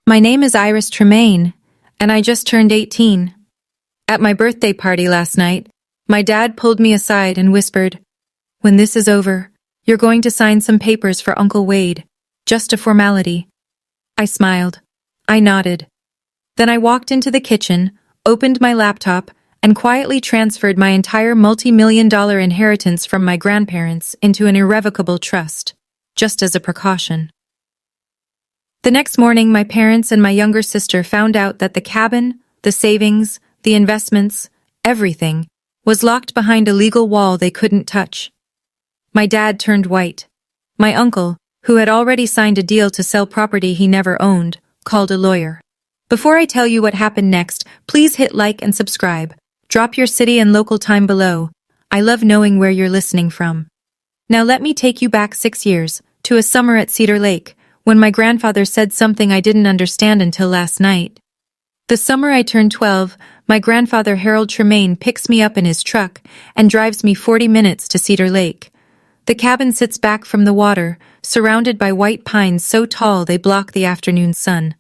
My name is Iris Tremaine, and I just turned 18. At my birthday party last night, my dad pulled me aside and whispered, "When this is over, you're going to sign some papers for Uncle Wade, just a formality." I smiled. I nodded. Then I walked into the kitchen, opened my laptop, and quietly transferred my entire multi-million-dollar inheritance from my grandparents into an irrevocable trust, just as a precaution. The next morning, my parents and my younger sister found out that the cabin, the savings, the investments, everything, was locked behind a legal wall they couldn't touch. My dad turned white. My uncle, who had already signed a deal to sell property he never owned, called a lawyer. Before I tell you what happened next, please hit like and subscribe. Drop your city and local time below. I love knowing where you're listening from. Now let me take you back 6 years, to a summer at Cedar Lake, when my grandfather said something I didn't understand until last night. The summer I turned 12, my grandfather Harold Tremaine picks me up in his truck and drives me 40 minutes to Cedar Lake. The cabin sits back from the water, surrounded by white pines so tall they block the afternoon sun.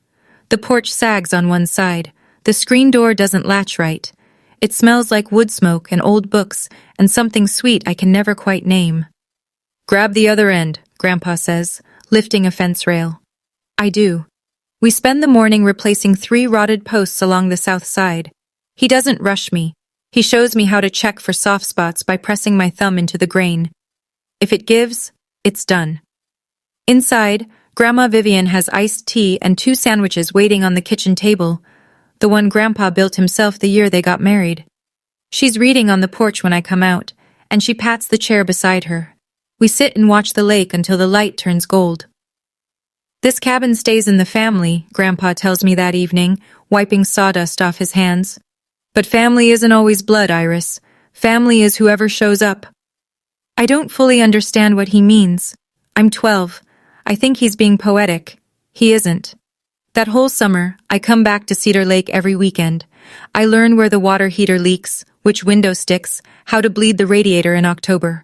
The porch sags on one side. The screen door doesn't latch right. It smells like wood smoke and old books and something sweet I can never quite name. "Grab the other end," Grandpa says, lifting a fence rail. I do. We spend the morning replacing 3 rotted posts along the south side. He doesn't rush me. He shows me how to check for soft spots by pressing my thumb into the grain. If it gives, it's done. Inside, Grandma Vivian has iced tea and 2 sandwiches waiting on the kitchen table, the one Grandpa built himself the year they got married. She's reading on the porch when I come out, and she pats the chair beside her. We sit and watch the lake until the light turns gold. "This cabin stays in the family," Grandpa tells me that evening, wiping sawdust off his hands. "But family isn't always blood, Iris. Family is whoever shows up." I don't fully understand what he means. I'm 12. I think he's being poetic. He isn't. That whole summer, I come back to Cedar Lake every weekend. I learn where the water heater leaks, which window sticks, how to bleed the radiator in October.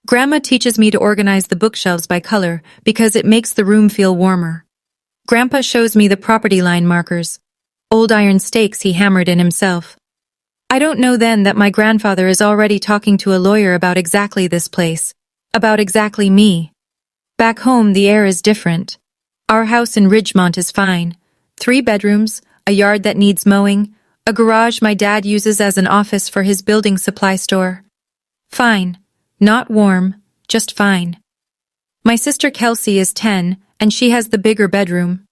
Grandma teaches me to organize the bookshelves by color because it makes the room feel warmer. Grandpa shows me the property line markers, old iron stakes he hammered in himself. I don't know then that my grandfather is already talking to a lawyer about exactly this place, about exactly me. Back home, the air is different. Our house in Ridgemont is fine. 3 bedrooms, a yard that needs mowing, a garage my dad uses as an office for his building supply store. Fine. Not warm, just fine. My sister Kelsey is 10, and she has the bigger bedroom.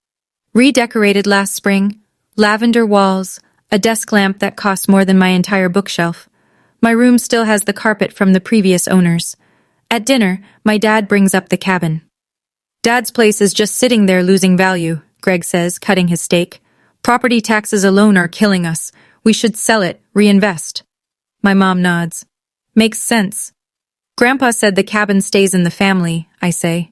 Redecorated last spring, lavender walls, a desk lamp that costs more than my entire bookshelf. My room still has the carpet from the previous owners. At dinner, my dad brings up the cabin. "Dad's place is just sitting there losing value," Greg says, cutting his steak. "Property taxes alone are killing us. We should sell it, reinvest." My mom nods. "Makes sense." "Grandpa said the cabin stays in the family," I say.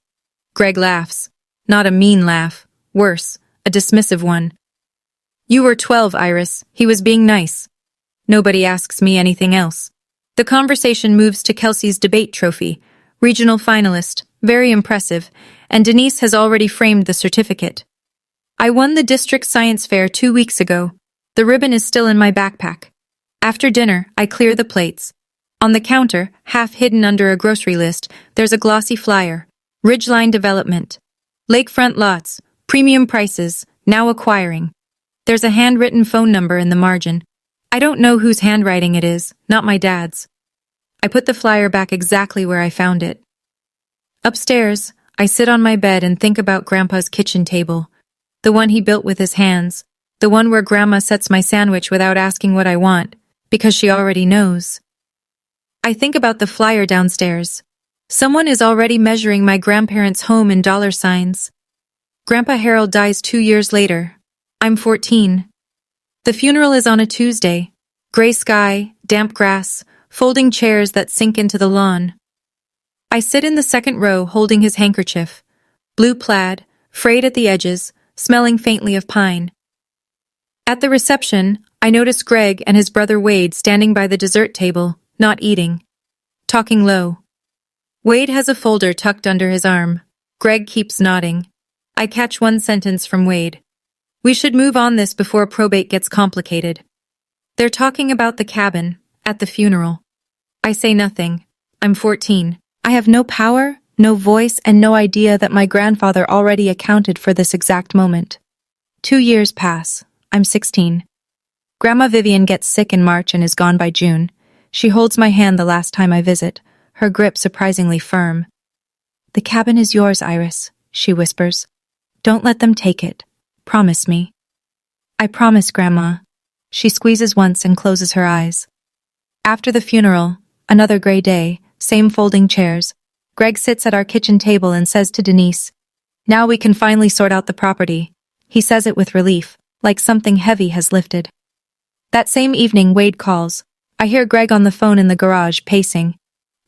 Greg laughs. Not a mean laugh. Worse, a dismissive one. "You were 12, Iris. He was being nice." Nobody asks me anything else. The conversation moves to Kelsey's debate trophy. Regional finalist, very impressive, and Denise has already framed the certificate. "I won the district science fair 2 weeks ago. The ribbon is still in my backpack." After dinner, I clear the plates. On the counter, half hidden under a grocery list, there's a glossy flyer. Ridgeline Development. Lakefront lots, premium prices, now acquiring. There's a handwritten phone number in the margin. I don't know whose handwriting it is, not my dad's. I put the flyer back exactly where I found it. Upstairs, I sit on my bed and think about Grandpa's kitchen table. The one he built with his hands. The one where Grandma sets my sandwich without asking what I want, because she already knows. I think about the flyer downstairs. Someone is already measuring my grandparents' home in dollar signs. Grandpa Harold dies 2 years later. I'm 14. The funeral is on a Tuesday. Gray sky, damp grass, folding chairs that sink into the lawn. I sit in the second row holding his handkerchief. Blue plaid, frayed at the edges, smelling faintly of pine. At the reception, I notice Greg and his brother Wade standing by the dessert table, not eating. Talking low. Wade has a folder tucked under his arm. Greg keeps nodding. I catch one sentence from Wade. We should move on this before probate gets complicated. They're talking about the cabin, at the funeral. I say nothing. I'm 14. I have no power, no voice, and no idea that my grandfather already accounted for this exact moment. 2 years pass. I'm 16. Grandma Vivian gets sick in March and is gone by June. She holds my hand the last time I visit, her grip surprisingly firm. "The cabin is yours, Iris," she whispers. "Don't let them take it. Promise me." "I promise, Grandma." She squeezes once and closes her eyes. After the funeral, another gray day, same folding chairs, Greg sits at our kitchen table and says to Denise, "Now we can finally sort out the property." He says it with relief, like something heavy has lifted. That same evening, Wade calls. I hear Greg on the phone in the garage, pacing.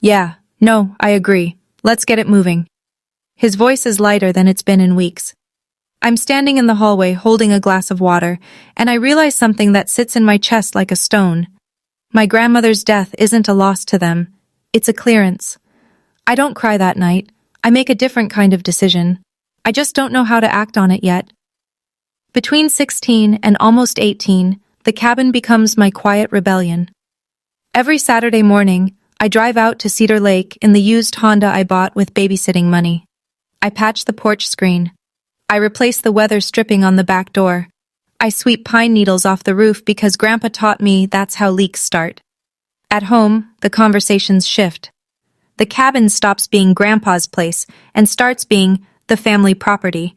"Yeah, no, I agree. Let's get it moving." His voice is lighter than it's been in weeks. I'm standing in the hallway holding a glass of water, and I realize something that sits in my chest like a stone. My grandmother's death isn't a loss to them. It's a clearance. I don't cry that night. I make a different kind of decision. I just don't know how to act on it yet. Between 16 and almost 18, the cabin becomes my quiet rebellion. Every Saturday morning, I drive out to Cedar Lake in the used Honda I bought with babysitting money. I patch the porch screen. I replace the weather stripping on the back door. I sweep pine needles off the roof because Grandpa taught me that's how leaks start. At home, the conversations shift. The cabin stops being Grandpa's place and starts being the family property.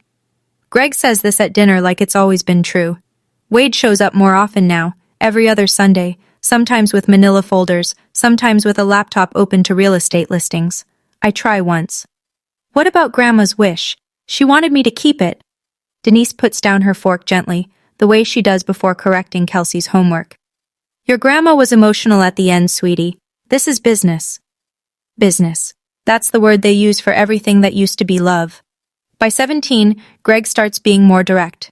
Greg says this at dinner like it's always been true. Wade shows up more often now, every other Sunday, sometimes with manila folders, sometimes with a laptop open to real estate listings. I try once. "What about Grandma's wish? She wanted me to keep it." Denise puts down her fork gently, the way she does before correcting Kelsey's homework. "Your grandma was emotional at the end, sweetie. This is business." Business. That's the word they use for everything that used to be love. By 17, Greg starts being more direct.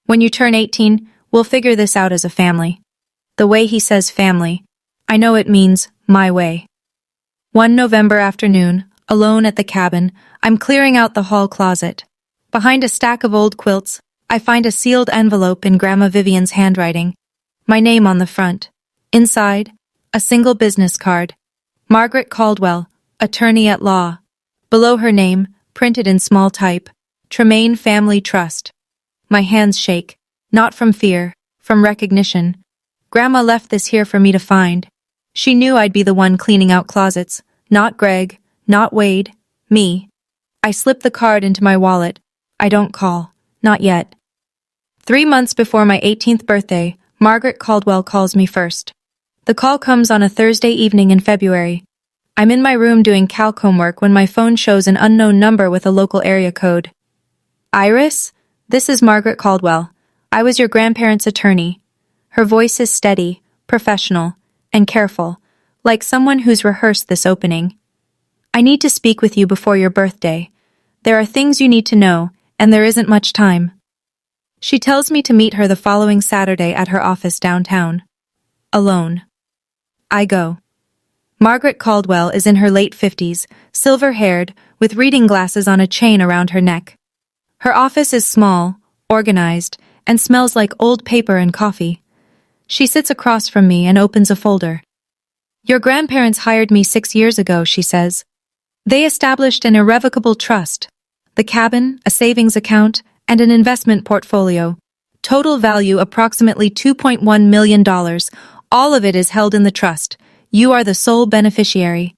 "When you turn 18, we'll figure this out as a family." The way he says family, I know it means my way. One November afternoon, alone at the cabin, I'm clearing out the hall closet. Behind a stack of old quilts, I find a sealed envelope in Grandma Vivian's handwriting. My name on the front. Inside, a single business card. Margaret Caldwell, attorney at law. Below her name, printed in small type, Tremaine Family Trust. My hands shake, not from fear, from recognition. Grandma left this here for me to find. She knew I'd be the one cleaning out closets, not Greg, not Wade, me. I slip the card into my wallet. I don't call, not yet. 3 months before my 18th birthday, Margaret Caldwell calls me first. The call comes on a Thursday evening in February. I'm in my room doing calc homework when my phone shows an unknown number with a local area code. "Iris, this is Margaret Caldwell. I was your grandparents' attorney." Her voice is steady, professional, and careful, like someone who's rehearsed this opening. "I need to speak with you before your birthday. There are things you need to know, and there isn't much time." She tells me to meet her the following Saturday at her office downtown. Alone. I go. Margaret Caldwell is in her late 50s, silver-haired, with reading glasses on a chain around her neck. Her office is small, organized, and smells like old paper and coffee. She sits across from me and opens a folder. "Your grandparents hired me 6 years ago," she says. "They established an irrevocable trust, the cabin, a savings account, and an investment portfolio. Total value approximately $2.1 million. All of it is held in the trust. You are the sole beneficiary."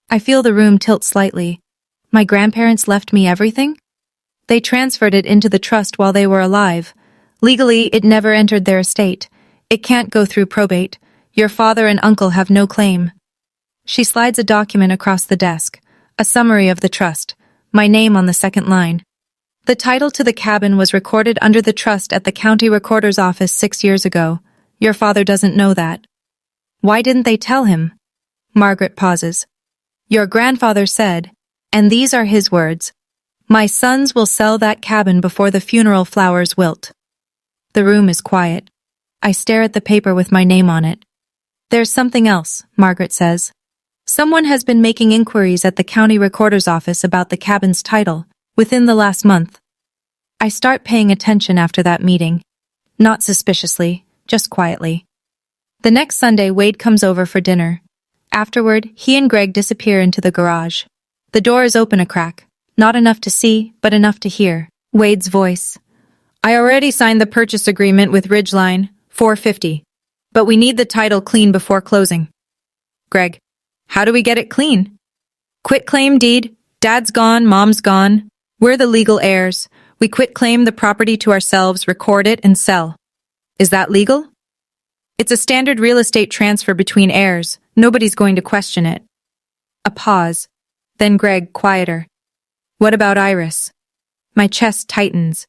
I feel the room tilt slightly. My grandparents left me everything? They transferred it into the trust while they were alive. Legally, it never entered their estate. It can't go through probate. Your father and uncle have no claim. She slides a document across the desk, a summary of the trust, my name on the second line. The title to the cabin was recorded under the trust at the county recorder's office 6 years ago. Your father doesn't know that. Why didn't they tell him? Margaret pauses. Your grandfather said, and these are his words, "My sons will sell that cabin before the funeral flowers wilt." The room is quiet. I stare at the paper with my name on it. "There's something else," Margaret says. "Someone has been making inquiries at the county recorder's office about the cabin's title within the last month." I start paying attention after that meeting. Not suspiciously, just quietly. The next Sunday, Wade comes over for dinner. Afterward, he and Greg disappear into the garage. The door is open a crack. Not enough to see, but enough to hear. Wade's voice. I already signed the purchase agreement with Ridgeline, $450. But we need the title clean before closing. Greg. How do we get it clean? Quitclaim deed. Dad's gone, Mom's gone. We're the legal heirs. We quitclaim the property to ourselves, record it, and sell. Is that legal? It's a standard real estate transfer between heirs. Nobody's going to question it. A pause. Then Greg, quieter. What about Iris? My chest tightens.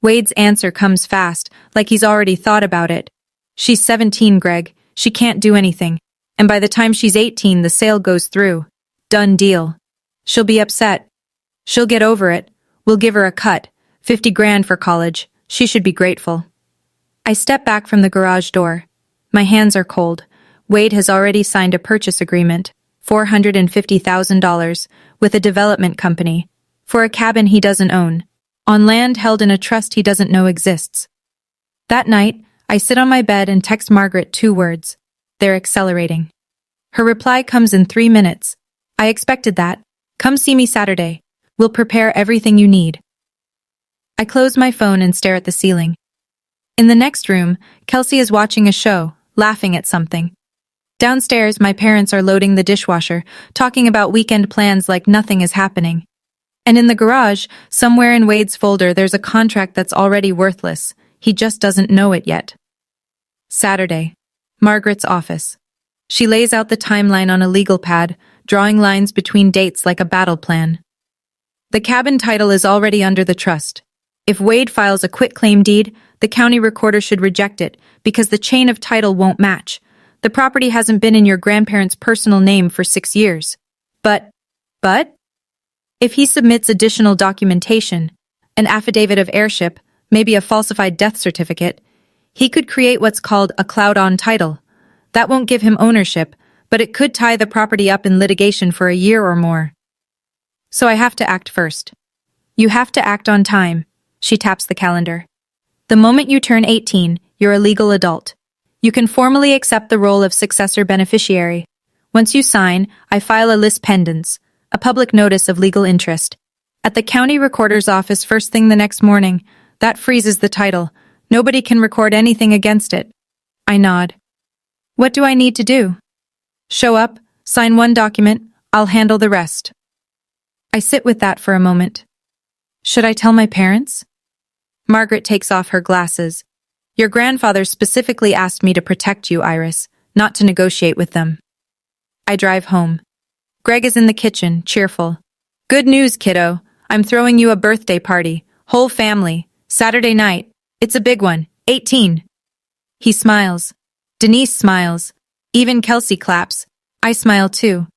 Wade's answer comes fast, like he's already thought about it. She's 17, Greg. She can't do anything. And by the time she's 18, the sale goes through. Done deal. She'll be upset. She'll get over it. We'll give her a cut. 50 grand for college. She should be grateful. I step back from the garage door. My hands are cold. Wade has already signed a purchase agreement, $450,000, with a development company, for a cabin he doesn't own, on land held in a trust he doesn't know exists. That night, I sit on my bed and text Margaret 2 words. They're accelerating. Her reply comes in 3 minutes. I expected that. Come see me Saturday. We'll prepare everything you need. I close my phone and stare at the ceiling. In the next room, Kelsey is watching a show, laughing at something. Downstairs, my parents are loading the dishwasher, talking about weekend plans like nothing is happening. And in the garage, somewhere in Wade's folder, there's a contract that's already worthless. He just doesn't know it yet. Saturday. Margaret's office. She lays out the timeline on a legal pad, drawing lines between dates like a battle plan. The cabin title is already under the trust. If Wade files a quitclaim deed, the county recorder should reject it because the chain of title won't match. The property hasn't been in your grandparents' personal name for 6 years. But? If he submits additional documentation, an affidavit of heirship, maybe a falsified death certificate, he could create what's called a cloud-on title. That won't give him ownership, but it could tie the property up in litigation for a year or more. So I have to act first. You have to act on time. She taps the calendar. The moment you turn 18, you're a legal adult. You can formally accept the role of successor beneficiary. Once you sign, I file a lis pendens, a public notice of legal interest. At the county recorder's office first thing the next morning, that freezes the title. Nobody can record anything against it. I nod. What do I need to do? Show up, sign one document, I'll handle the rest. I sit with that for a moment. Should I tell my parents? Margaret takes off her glasses. Your grandfather specifically asked me to protect you, Iris, not to negotiate with them. I drive home. Greg is in the kitchen, cheerful. Good news, kiddo. I'm throwing you a birthday party. Whole family. Saturday night. It's a big one. 18. He smiles. Denise smiles. Even Kelsey claps. I smile too.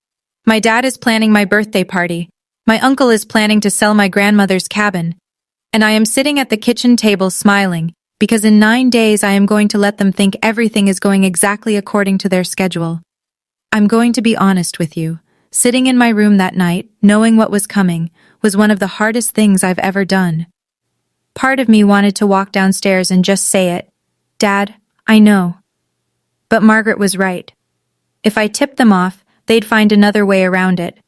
My dad is planning my birthday party. My uncle is planning to sell my grandmother's cabin. And I am sitting at the kitchen table smiling, because in 9 days I am going to let them think everything is going exactly according to their schedule. I'm going to be honest with you. Sitting in my room that night, knowing what was coming, was one of the hardest things I've ever done. Part of me wanted to walk downstairs and just say it. Dad, I know. But Margaret was right. If I tipped them off, they'd find another way around it.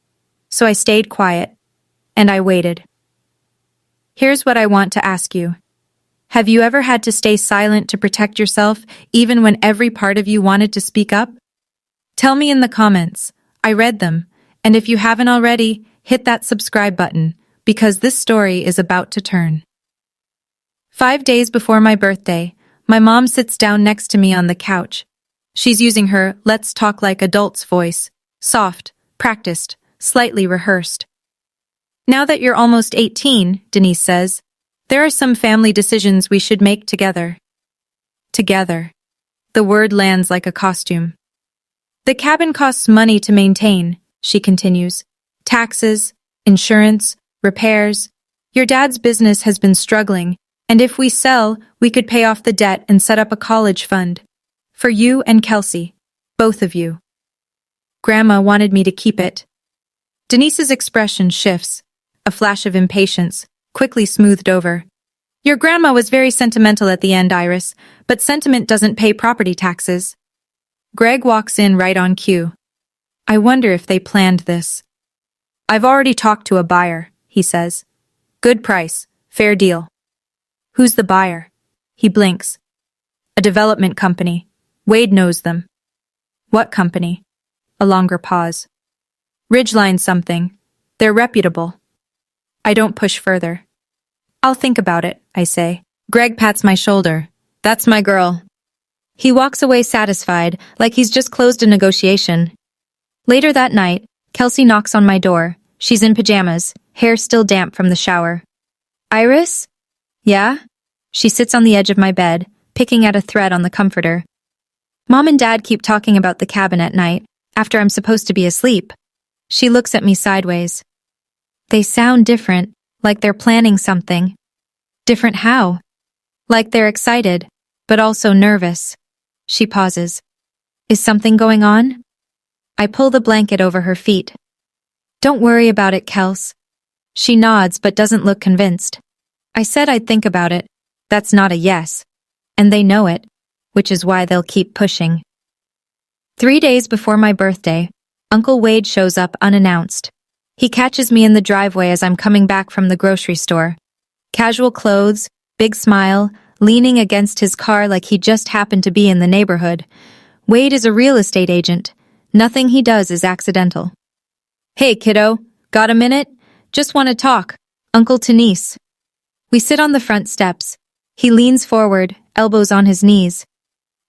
So I stayed quiet, and I waited. Here's what I want to ask you. Have you ever had to stay silent to protect yourself, even when every part of you wanted to speak up? Tell me in the comments. I read them, and if you haven't already, hit that subscribe button, because this story is about to turn. 5 days before my birthday, my mom sits down next to me on the couch. She's using her "let's talk like adults" voice, soft, practiced, slightly rehearsed. Now that you're almost 18, Denise says, there are some family decisions we should make together. Together. The word lands like a costume. The cabin costs money to maintain, she continues. Taxes, insurance, repairs. Your dad's business has been struggling, and if we sell, we could pay off the debt and set up a college fund. For you and Kelsey. Both of you. Grandma wanted me to keep it. Denise's expression shifts, a flash of impatience, quickly smoothed over. Your grandma was very sentimental at the end, Iris, but sentiment doesn't pay property taxes. Greg walks in right on cue. I wonder if they planned this. I've already talked to a buyer, he says. Good price, fair deal. Who's the buyer? He blinks. A development company. Wade knows them. What company? A longer pause. Ridgeline something. They're reputable. I don't push further. I'll think about it, I say. Greg pats my shoulder. That's my girl. He walks away satisfied, like he's just closed a negotiation. Later that night, Kelsey knocks on my door. She's in pajamas, hair still damp from the shower. Iris? Yeah? She sits on the edge of my bed, picking at a thread on the comforter. Mom and Dad keep talking about the cabin at night, after I'm supposed to be asleep. She looks at me sideways. They sound different, like they're planning something. Different how? Like they're excited, but also nervous. She pauses. Is something going on? I pull the blanket over her feet. Don't worry about it, Kels. She nods but doesn't look convinced. I said I'd think about it. That's not a yes. And they know it, which is why they'll keep pushing. 3 days before my birthday, Uncle Wade shows up unannounced. He catches me in the driveway as I'm coming back from the grocery store. Casual clothes, big smile, leaning against his car like he just happened to be in the neighborhood. Wade is a real estate agent. Nothing he does is accidental. Hey, kiddo, got a minute? Just want to talk. Uncle to niece. We sit on the front steps. He leans forward, elbows on his knees.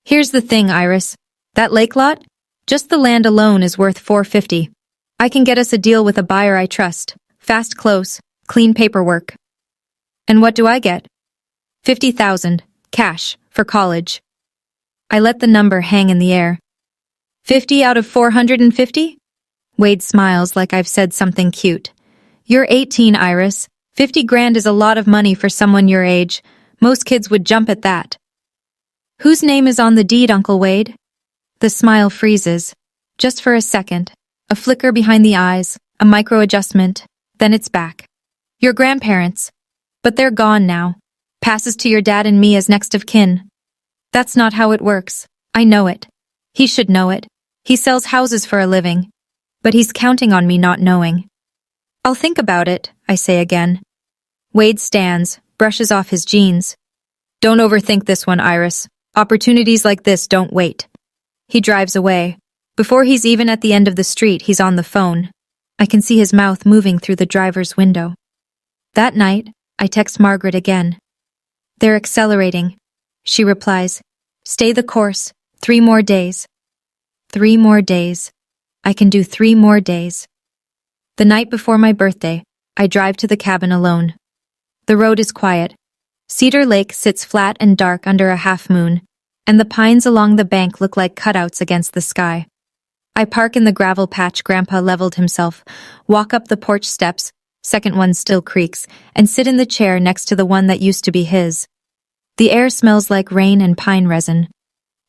Here's the thing, Iris. That lake lot? Just the land alone is worth $450. I can get us a deal with a buyer I trust. Fast close, clean paperwork. And what do I get? $50,000, cash, for college. I let the number hang in the air. 50 out of 450? Wade smiles like I've said something cute. You're 18, Iris. 50 grand is a lot of money for someone your age. Most kids would jump at that. Whose name is on the deed, Uncle Wade? The smile freezes. Just for a second. A flicker behind the eyes, a micro-adjustment, then it's back. Your grandparents. But they're gone now. Passes to your dad and me as next of kin. That's not how it works. I know it. He should know it. He sells houses for a living. But he's counting on me not knowing. I'll think about it, I say again. Wade stands, brushes off his jeans. Don't overthink this one, Iris. Opportunities like this don't wait. He drives away. Before he's even at the end of the street, he's on the phone. I can see his mouth moving through the driver's window. That night, I text Margaret again. They're accelerating. She replies, stay the course, 3 more days. 3 more days. I can do 3 more days. The night before my birthday, I drive to the cabin alone. The road is quiet. Cedar Lake sits flat and dark under a half moon, and the pines along the bank look like cutouts against the sky. I park in the gravel patch Grandpa leveled himself, walk up the porch steps, second one still creaks, and sit in the chair next to the one that used to be his. The air smells like rain and pine resin.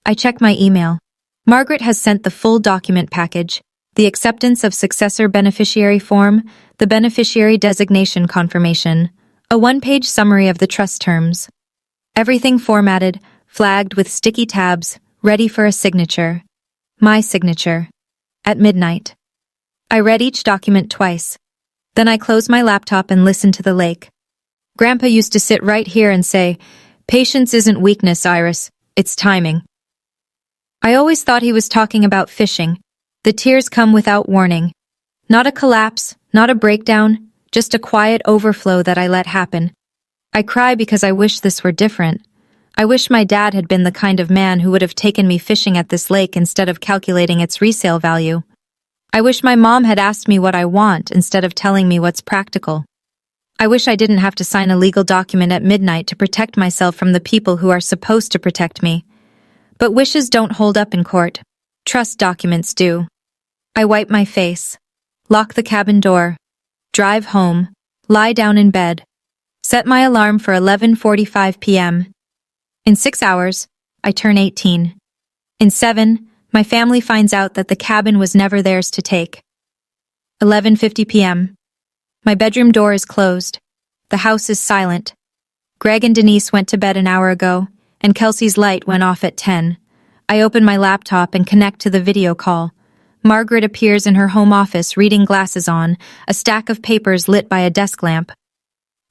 I check my email. Margaret has sent the full document package, the acceptance of successor beneficiary form, the beneficiary designation confirmation, a 1-page summary of the trust terms. Everything formatted, flagged with sticky tabs, ready for a signature. My signature. At midnight. I read each document twice. Then I close my laptop and listen to the lake. Grandpa used to sit right here and say, patience isn't weakness, Iris, it's timing. I always thought he was talking about fishing. The tears come without warning. Not a collapse, not a breakdown, just a quiet overflow that I let happen. I cry because I wish this were different. I wish my dad had been the kind of man who would have taken me fishing at this lake instead of calculating its resale value. I wish my mom had asked me what I want instead of telling me what's practical. I wish I didn't have to sign a legal document at midnight to protect myself from the people who are supposed to protect me. But wishes don't hold up in court. Trust documents do. I wipe my face, lock the cabin door, drive home, lie down in bed, set my alarm for 11:45 p.m. In 6 hours, I turn 18. In 7, my family finds out that the cabin was never theirs to take. 11:50 p.m. My bedroom door is closed. The house is silent. Greg and Denise went to bed an hour ago, and Kelsey's light went off at 10. I open my laptop and connect to the video call. Margaret appears in her home office, reading glasses on, a stack of papers lit by a desk lamp.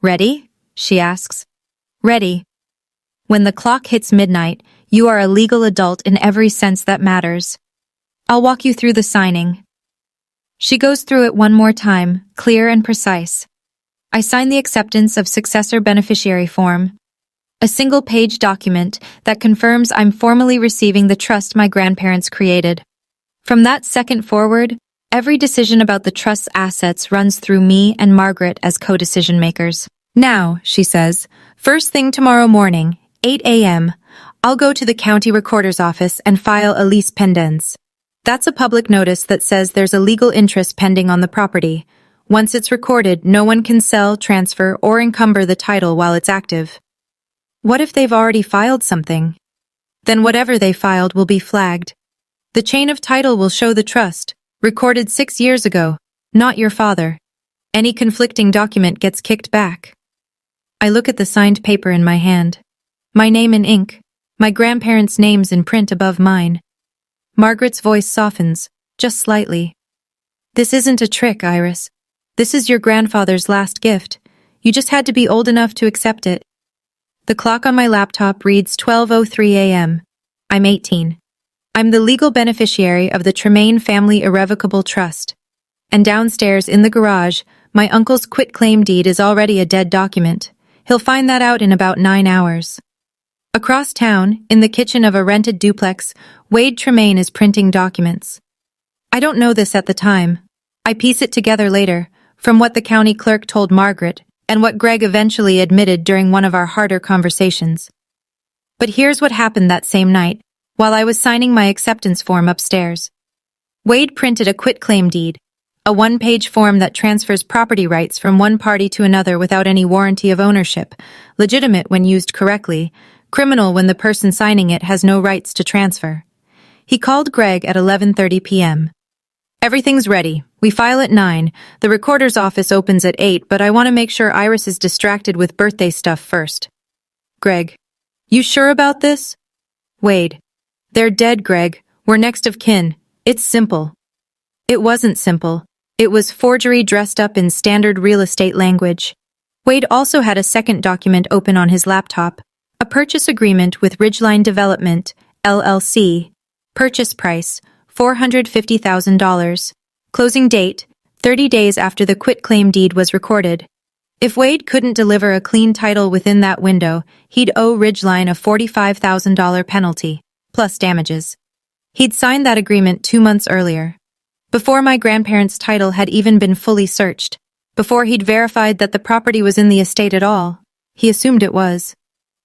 "Ready?" she asks. "Ready." When the clock hits midnight, you are a legal adult in every sense that matters. I'll walk you through the signing. She goes through it one more time, clear and precise. I sign the acceptance of successor beneficiary form, a single-page document that confirms I'm formally receiving the trust my grandparents created. From that second forward, every decision about the trust's assets runs through me and Margaret as co-decision makers. "Now," she says, "first thing tomorrow morning, 8 a.m., I'll go to the county recorder's office and file a lease pendens. That's a public notice that says there's a legal interest pending on the property. Once it's recorded, no one can sell, transfer, or encumber the title while it's active." What if they've already filed something? Then whatever they filed will be flagged. The chain of title will show the trust, recorded 6 years ago, not your father. Any conflicting document gets kicked back. I look at the signed paper in my hand. My name in ink, my grandparents' names in print above mine. Margaret's voice softens, just slightly. "This isn't a trick, Iris. This is your grandfather's last gift. You just had to be old enough to accept it." The clock on my laptop reads 12:03 a.m. I'm 18. I'm the legal beneficiary of the Tremaine Family Irrevocable Trust. And downstairs in the garage, my uncle's quitclaim deed is already a dead document. He'll find that out in about 9 hours. Across town, in the kitchen of a rented duplex, Wade Tremaine is printing documents. I don't know this at the time. I piece it together later, from what the county clerk told Margaret and what Greg eventually admitted during one of our harder conversations. But here's what happened that same night, while I was signing my acceptance form upstairs. Wade printed a quitclaim deed, a one-page form that transfers property rights from one party to another without any warranty of ownership, legitimate when used correctly, criminal when the person signing it has no rights to transfer. He called Greg at 11:30 p.m. "Everything's ready. We file at 9. The recorder's office opens at 8, but I want to make sure Iris is distracted with birthday stuff first." Greg: "You sure about this?" Wade: "They're dead, Greg. We're next of kin. It's simple." It wasn't simple. It was forgery dressed up in standard real estate language. Wade also had a second document open on his laptop, a purchase agreement with Ridgeline Development, LLC. Purchase price, $450,000. Closing date, 30 days after the quitclaim deed was recorded. If Wade couldn't deliver a clean title within that window, he'd owe Ridgeline a $45,000 penalty, plus damages. He'd signed that agreement 2 months earlier, before my grandparents' title had even been fully searched, before he'd verified that the property was in the estate at all. He assumed it was.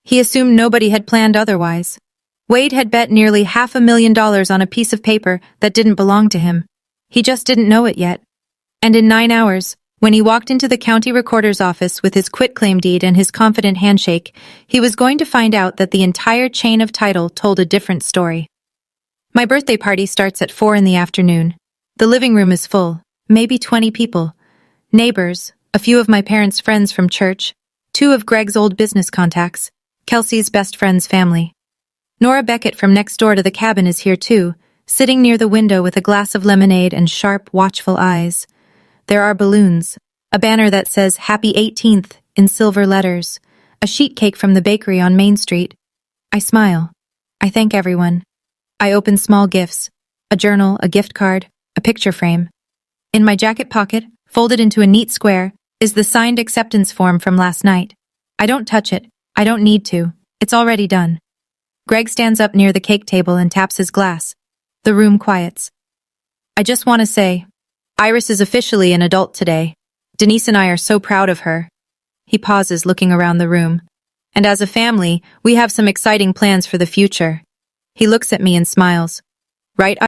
He assumed nobody had planned otherwise. Wade had bet nearly $500,000 on a piece of paper that didn't belong to him. He just didn't know it yet. And in 9 hours, when he walked into the county recorder's office with his quitclaim deed and his confident handshake, he was going to find out that the entire chain of title told a different story. My birthday party starts at 4 in the afternoon. The living room is full, maybe 20 people. Neighbors, a few of my parents' friends from church, 2 of Greg's old business contacts, Kelsey's best friend's family. Nora Beckett from next door to the cabin is here too, sitting near the window with a glass of lemonade and sharp, watchful eyes. There are balloons, a banner that says Happy 18th in silver letters, a sheet cake from the bakery on Main Street. I smile. I thank everyone. I open small gifts, a journal, a gift card, a picture frame. In my jacket pocket, folded into a neat square, is the signed acceptance form from last night. I don't touch it. I don't need to. It's already done. Greg stands up near the cake table and taps his glass. The room quiets. "I just want to say, Iris is officially an adult today. Denise and I are so proud of her." He pauses, looking around the room. "And as a family, we have some exciting plans for the future." He looks at me and smiles. "Right,